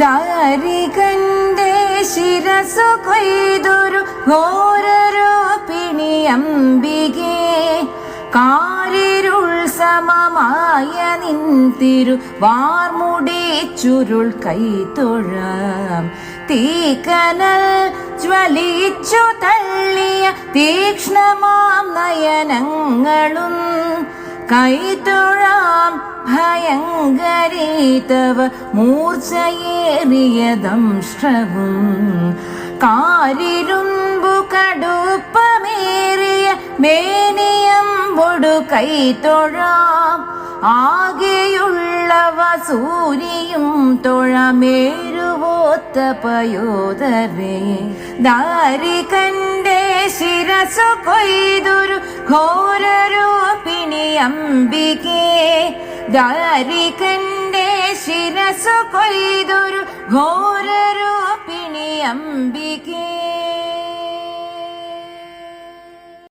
ദാരികന്റെ ശിരസു കൊയ്തൊരു ഘോരരൂപിണി അംബികേ, കാരിരുൾ സമമായ നിൻതിരു വാർമുടി ചുരുൾ കൈത്തൊഴാം. തീക്കനൽ ജ്വലിച്ചു തള്ളിയ തീക്ഷ്ണമാം നയനങ്ങളും കൈത്തൊഴാം. ഭയങ്കരീതവ മൂർച്ചയേറിയ ദംഷ്ട്രവും കാരിരുമ്പു കടുപ്പമേറിയ മേനിയമ്പൊടു കൈത്തൊഴാം. ആകെയുള്ളവ സൂര്യയും തൊഴമേരുവോത്ത പയോധരേ, ദാരികന്റെ ശിരസു കൊയ്തൊരു ഘോരരൂപിണി അംബികേ, ദാരികന്റെ ശിരസു കൊയ്തൊരു ഘോരരൂപിണി അംബികേ.